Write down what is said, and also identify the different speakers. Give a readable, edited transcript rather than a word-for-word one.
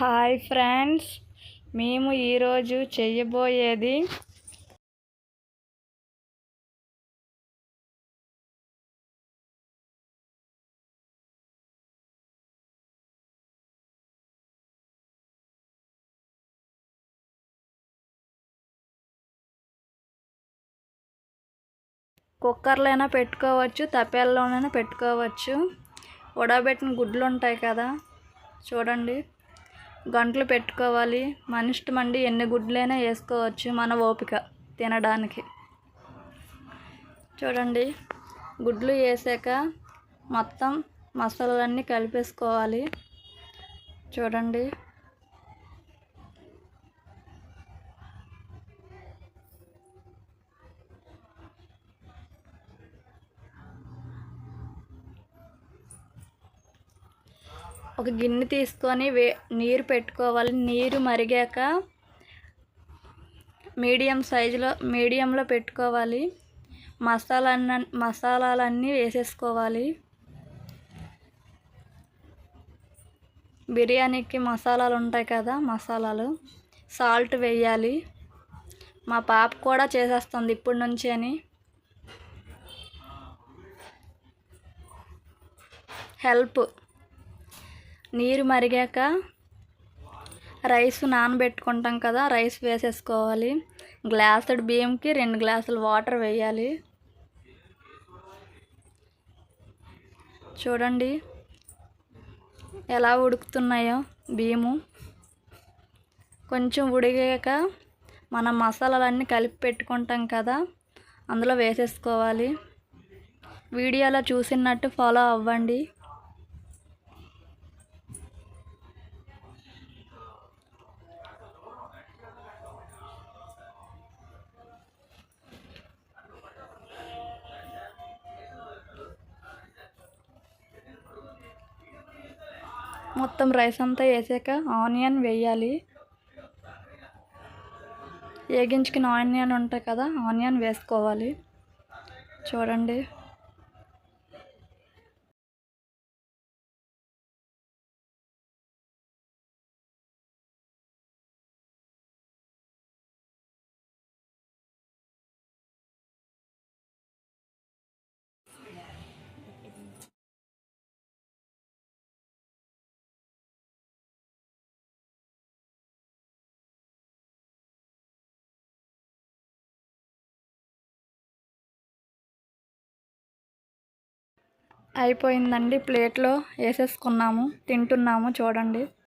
Speaker 1: Hi friends, మేము ఈరోజు చేయబోయేది కుక్కర్లోనైనా పెట్టుకోవచ్చు, తపేళ్ళలోనైనా పెట్టుకోవచ్చు. ఉడకబెట్టిన గుడ్లు ఉంటాయి కదా, చూడండి. గంటలు పెట్టుకోవాలి. మన ఇష్టం అండి, ఎన్ని గుడ్లైనా వేసుకోవచ్చు, మన ఓపిక తినడానికి. చూడండి, గుడ్లు వేసాక మొత్తం మసాలాలన్నీ కలిపేసుకోవాలి. చూడండి, ఒక గిన్నె తీసుకొని నీరు పెట్టుకోవాలి. నీరు మరిగాక మీడియంలో పెట్టుకోవాలి. మసాలాలన్నీ వేసేసుకోవాలి. బిర్యానీకి మసాలాలు ఉంటాయి కదా, మసాలాలు, సాల్ట్ వేయాలి. మా పాప కూడా చేసేస్తుంది ఇప్పటి నుంచి అని హెల్ప్. నీరు మరిగాక రైస్ నానబెట్టుకుంటాం కదా, రైస్ వేసేసుకోవాలి. గ్లాసుడు బియ్యంకి 2 గ్లాసులు వాటర్ వేయాలి. చూడండి ఎలా ఉడుకుతున్నాయో బియ్యము. కొంచెం ఉడిగాక మనం మసాలాలన్నీ కలిపి పెట్టుకుంటాం కదా, అందులో వేసేసుకోవాలి. వీడియోలో చూసినట్టు ఫాలో అవ్వండి. మొత్తం రైస్ అంతా వేసాక ఆనియన్ వేయాలి. వేగించుకున్న ఆనియన్ ఉంటాయి కదా, ఆనియన్ వేసుకోవాలి. చూడండి, అయిపోయిందండి. ప్లేట్లో వేసేసుకున్నాము, తింటున్నాము. చూడండి.